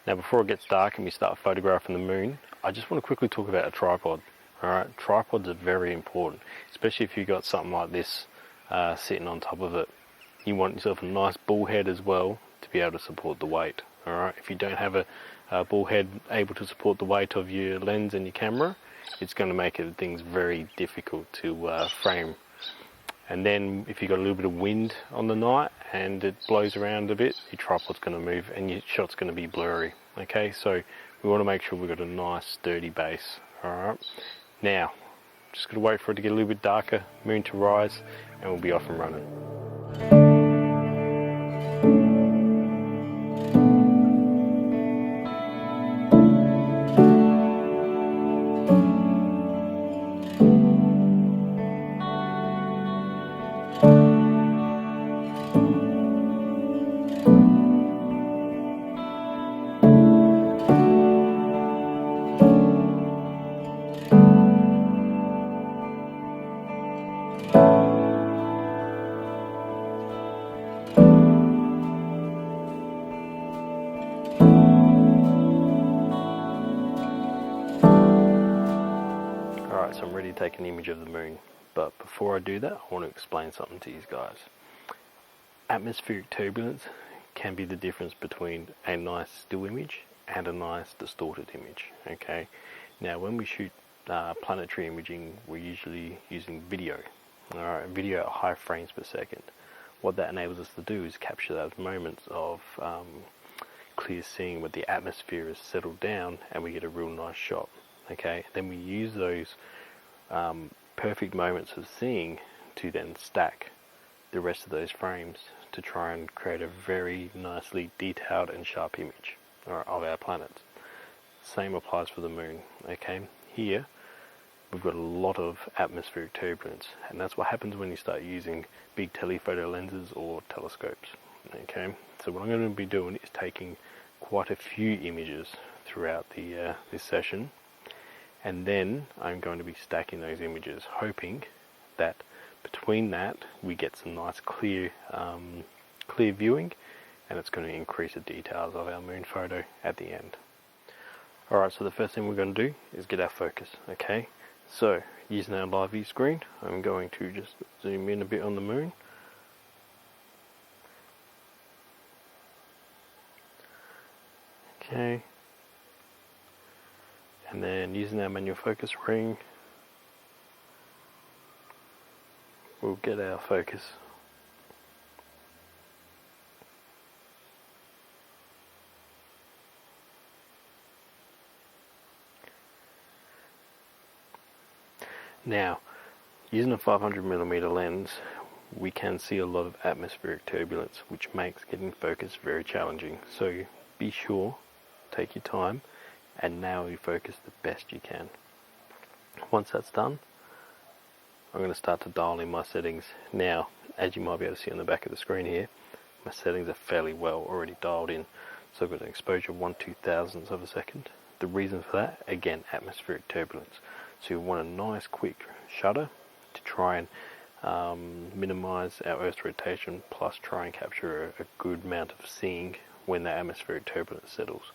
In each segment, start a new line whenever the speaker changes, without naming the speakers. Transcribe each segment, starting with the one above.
Now before it gets dark and we start photographing the moon, I just want to quickly talk about a tripod. Alright, tripods are very important, especially if you've got something like this sitting on top of it. You want yourself a nice ball head as well to be able to support the weight. Alright, if you don't have a ball head able to support the weight of your lens and your camera, it's going to make things very difficult to frame. And then if you've got a little bit of wind on the night and it blows around a bit, your tripod's going to move and your shot's going to be blurry. Okay, so we want to make sure we've got a nice sturdy base. Alright, now just got to wait for it to get a little bit darker, moon to rise, and we'll be off and running. So I'm ready to take an image of the moon, but before I do that I want to explain something to you guys. Atmospheric turbulence can be the difference between a nice still image and a nice distorted image. Okay, now when we shoot planetary imaging, we're usually using video. Alright, video at high frames per second. What that enables us to do is capture those moments of clear seeing where the atmosphere is settled down and we get a real nice shot. Okay, then we use those perfect moments of seeing to then stack the rest of those frames to try and create a very nicely detailed and sharp image of our planet. Same applies for the moon. Okay, here we've got a lot of atmospheric turbulence, and that's what happens when you start using big telephoto lenses or telescopes. Okay, so what I'm going to be doing is taking quite a few images throughout the this session, and then I'm going to be stacking those images, hoping that between that we get some nice clear viewing, and it's going to increase the details of our moon photo at the end. Alright, so the first thing we're going to do is get our focus. Okay, so using our live view screen, I'm going to just zoom in a bit on the moon. Okay, and then using our manual focus ring, we'll get our focus. Now, using a 500mm lens, we can see a lot of atmospheric turbulence, which makes getting focus very challenging. So be sure, take your time, and nail your focus the best you can. Once that's done, I'm going to start to dial in my settings. Now, as you might be able to see on the back of the screen here, my settings are fairly well already dialed in. So I've got an exposure of 1/2000th of a second. The reason for that, again, atmospheric turbulence. So you want a nice quick shutter to try and minimize our Earth's rotation, plus try and capture a good amount of seeing when the atmospheric turbulence settles.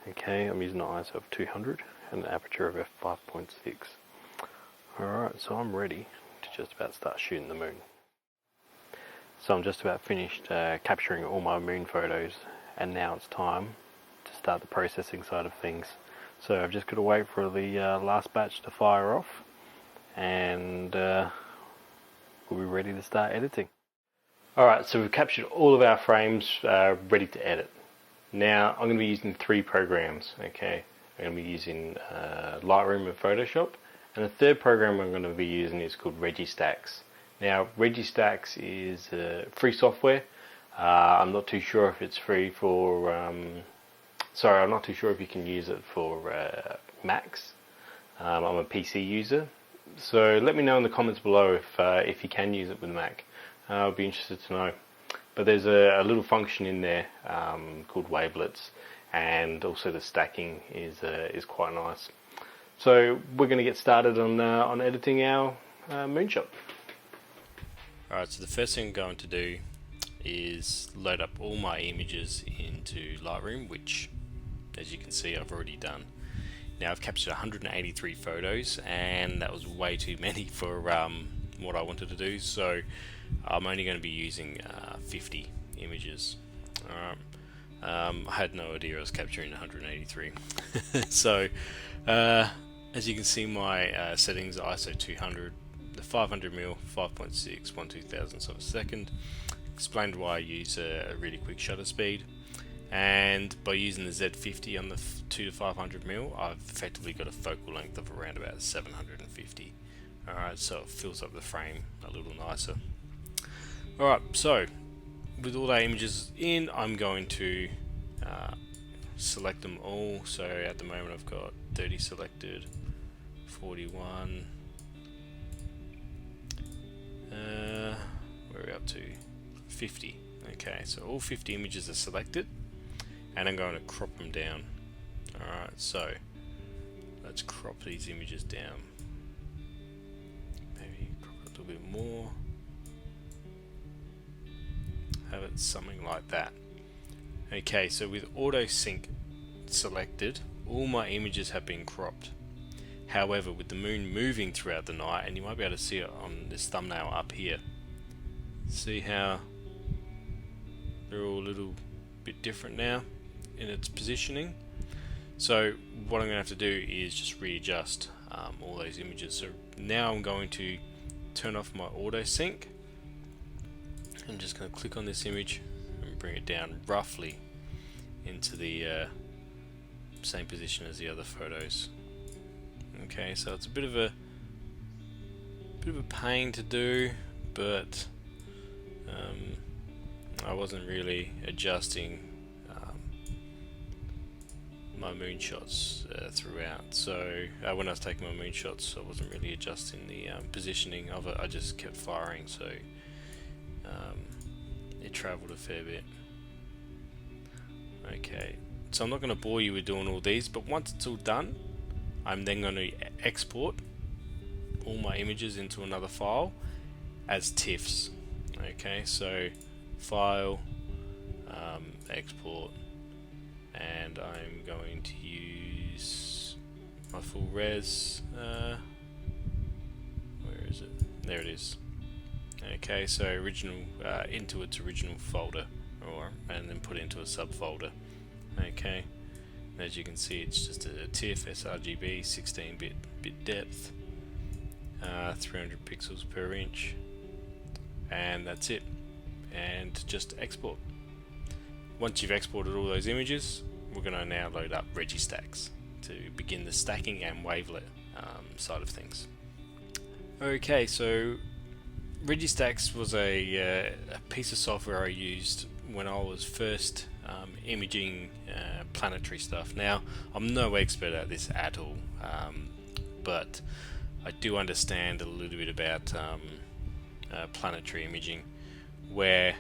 Okay, I'm using an ISO of 200 and an aperture of f5.6. Alright, so I'm ready to just about start shooting the moon. So I'm just about finished capturing all my moon photos, and now it's time to start the processing side of things. So I've just got to wait for the last batch to fire off, and we'll be ready to start editing. Alright, so we've captured all of our frames ready to edit. Now I'm going to be using 3 programs. Okay, I'm going to be using Lightroom and Photoshop, and the third program I'm going to be using is called Registax. Now Registax is free software. I'm not too sure if it's free for I'm not too sure if you can use it for Macs. I'm a PC user, so let me know in the comments below if you can use it with Mac. I'll be interested to know. But there's a little function in there called wavelets, and also the stacking is quite nice. So we're going to get started on editing our moonshot. Alright, so the first thing I'm going to do is load up all my images into Lightroom, which as you can see I've already done. Now I've captured 183 photos, and that was way too many for what I wanted to do, so I'm only going to be using 50 images. Alright. I had no idea I was capturing 183. So as you can see, my settings are ISO 200, the 500mm, 5.6, 1/2000 of a second. Explained why I use a really quick shutter speed, and by using the Z50 on the 2 to 500mm, I've effectively got a focal length of around about 750. Alright, so it fills up the frame a little nicer. Alright, so with all the images in, I'm going to select them all. So at the moment I've got 30 selected, 41, where are we up to? 50. Okay, so all 50 images are selected, and I'm going to crop them down. Alright, so let's crop these images down. Maybe crop it a little bit more. Have it something like that. Okay, so with auto sync selected, all my images have been cropped. However, with the moon moving throughout the night, and you might be able to see it on this thumbnail up here, see how they're all a little bit different now in its positioning. So what I'm going to have to do is just readjust all those images. So now I'm going to turn off my auto sync. I'm just going to click on this image and bring it down roughly into the same position as the other photos. Okay, so it's a bit of a pain to do, but I wasn't really adjusting my moonshots throughout. So when I was taking my moonshots, I wasn't really adjusting the positioning of it. I just kept firing, so it travelled a fair bit. Okay, so I'm not going to bore you with doing all these, but once it's all done, I'm then going to export all my images into another file as TIFFs. Okay, so file, export, and I'm going to use my full res. Where is it? There it is. Okay, so original into its original folder, and then put it into a subfolder. Okay, and as you can see, it's just a TIFF sRGB 16-bit depth, 300 pixels per inch, and that's it. And just export. Once you've exported all those images, we're going to now load up Registax to begin the stacking and wavelet side of things. Okay, so Registax was a piece of software I used when I was first imaging planetary stuff. Now, I'm no expert at this at all, but I do understand a little bit about planetary imaging, where,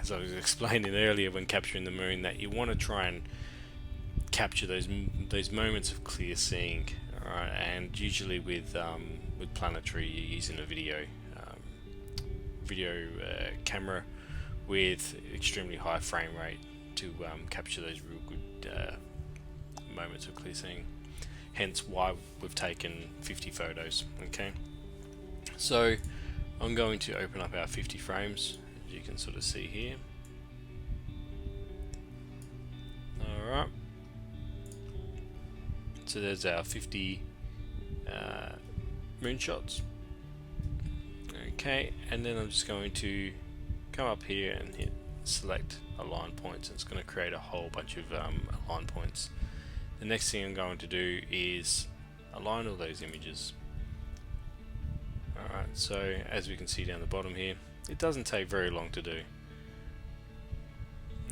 as I was explaining earlier when capturing the moon, that you want to try and capture those moments of clear seeing. Alright, and usually with planetary, you're using a video camera with extremely high frame rate to capture those real good moments of clear seeing. Hence why we've taken 50 photos. Okay, so I'm going to open up our 50 frames, as you can sort of see here. Alright, so there's our 50 moonshots. Okay, and then I'm just going to come up here and hit select align points, and it's going to create a whole bunch of align points. The next thing I'm going to do is align all those images. Alright, so as we can see down the bottom here, it doesn't take very long to do.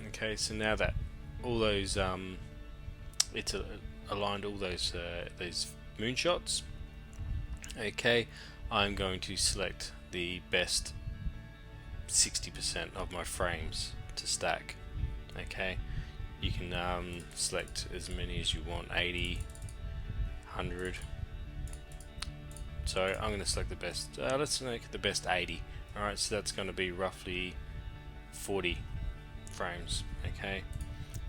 Okay, so now that all those it's aligned all those moonshots, okay, I'm going to select the best 60% of my frames to stack. Okay, you can select as many as you want, 80, 100. So I'm going to select the best, let's make the best 80. Alright, so that's going to be roughly 40 frames. Okay,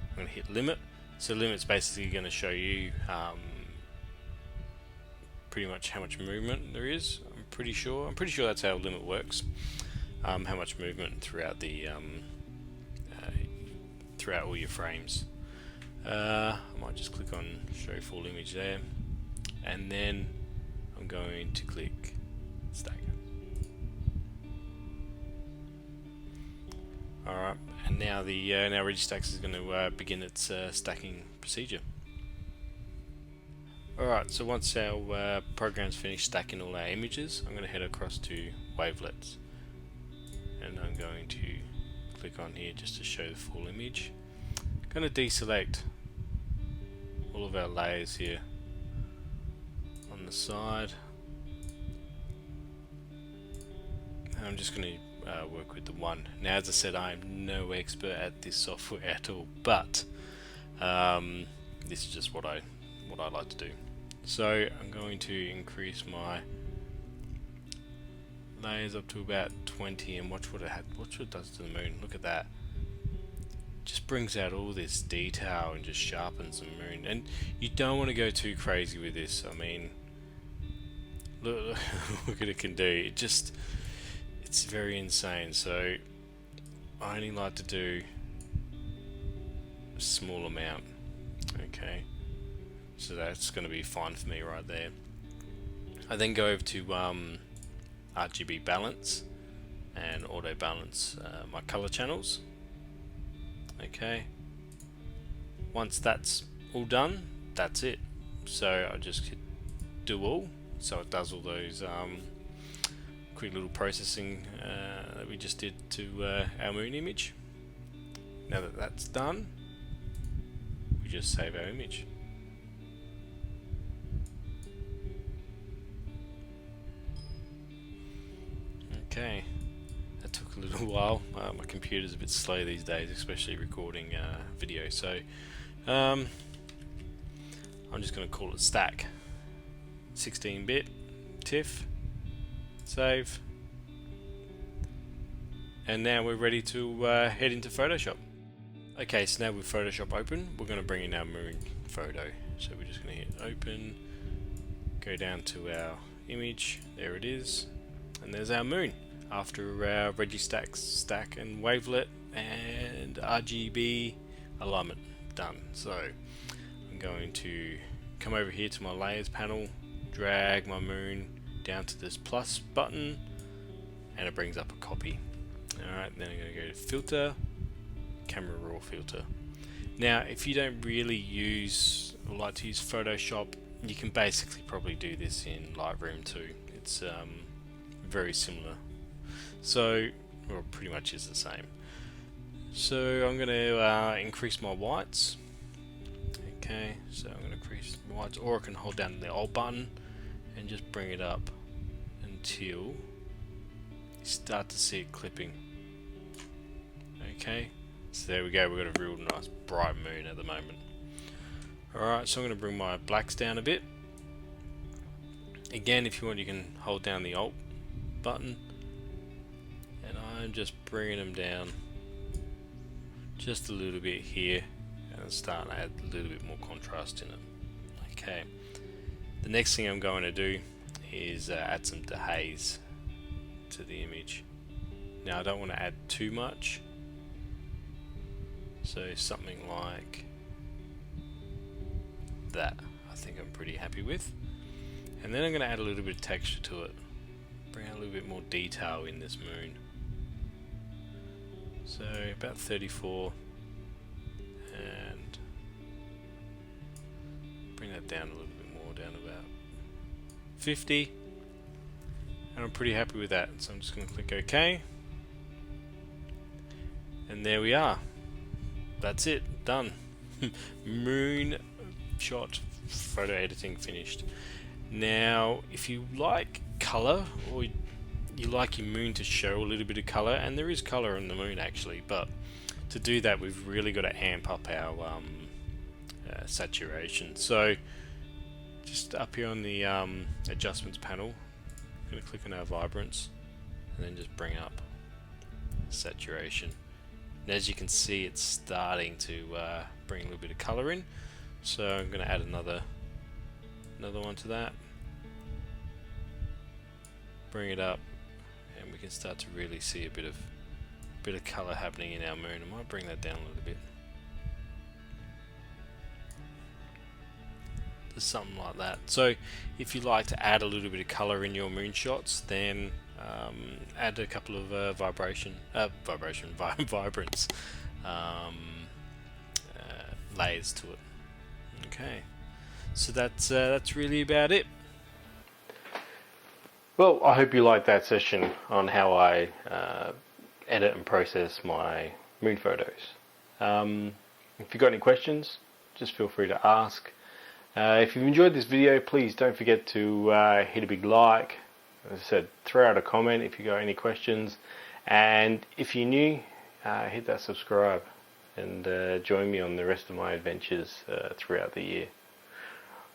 I'm going to hit limit. So limit's basically going to show you pretty much how much movement there is. I'm pretty sure that's how limit works. How much movement throughout the throughout all your frames. I might just click on show full image there, and then I'm going to click stack. Alright, and now the now Registax is going to begin its stacking procedure. Alright, so once our program's finished stacking all our images, I'm going to head across to wavelets, and I'm going to click on here just to show the full image. I'm going to deselect all of our layers here on the side, and I'm just going to work with the one. Now, as I said, I am no expert at this software at all, but this is just what I like to do. So I'm going to increase my layers up to about 20, and watch what it does to the moon. Look at that. Just brings out all this detail and just sharpens the moon. And you don't want to go too crazy with this. I mean, look what it can do. It's very insane. So I only like to do a small amount. Okay, so that's going to be fine for me right there. I then go over to RGB balance and auto balance my color channels. Okay, once that's all done, that's it. So I just hit do all, so it does all those quick little processing that we just did to our moon image. Now that that's done, we just save our image. Okay, that took a little while. My computer's a bit slow these days, especially recording video, so I'm just going to call it stack. 16-bit TIFF, save, and now we're ready to head into Photoshop. Okay, so now with Photoshop open, we're going to bring in our moon photo. So we're just going to hit open, go down to our image, there it is, and there's our moon after our Registax stack and wavelet and RGB alignment done. So I'm going to come over here to my layers panel, drag my moon down to this plus button, and it brings up a copy. Alright, then I'm going to go to filter, camera raw filter. Now if you don't really use or like to use Photoshop, you can basically probably do this in Lightroom too. It's very similar, so well, pretty much is the same. So I'm going to increase my whites. Okay, so I'm going to increase my whites, or I can hold down the Alt button and just bring it up until you start to see it clipping. Okay, so there we go, we've got a real nice bright moon at the moment. Alright, so I'm going to bring my blacks down a bit. Again, if you want, you can hold down the Alt button, and I'm just bringing them down just a little bit here, and starting to add a little bit more contrast in it. Okay, the next thing I'm going to do is add some dehaze to the image. Now I don't want to add too much, so something like that I think I'm pretty happy with. And then I'm going to add a little bit of texture to it, bring out a little bit more detail in this moon. So about 34, and bring that down a little bit more, down about 50, and I'm pretty happy with that. So I'm just going to click OK, and there we are. That's it, done. Moon shot photo editing finished. Now if you like color, or you like your moon to show a little bit of color, and there is color in the moon actually, but to do that we've really got to amp up our saturation. So just up here on the adjustments panel, I'm going to click on our vibrance and then just bring up saturation.
And as you can see, it's starting to bring a little bit of color in. So I'm going to add another one to that. Bring it up, and we can start to really see a bit of color happening in our moon. I might bring that down a little bit. Just something like that. So if you like to add a little bit of color in your moon shots, then add a couple of vibrance layers to it. Okay, so that's really about it.
Well, I hope you liked that session on how I edit and process my moon photos. If you've got any questions, just feel free to ask. If you've enjoyed this video, please don't forget to hit a big like. As I said, throw out a comment if you got any questions. And if you're new, hit that subscribe and join me on the rest of my adventures throughout the year.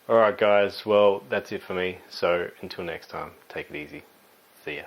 Alright guys, well that's it for me. So until next time, take it easy. See ya.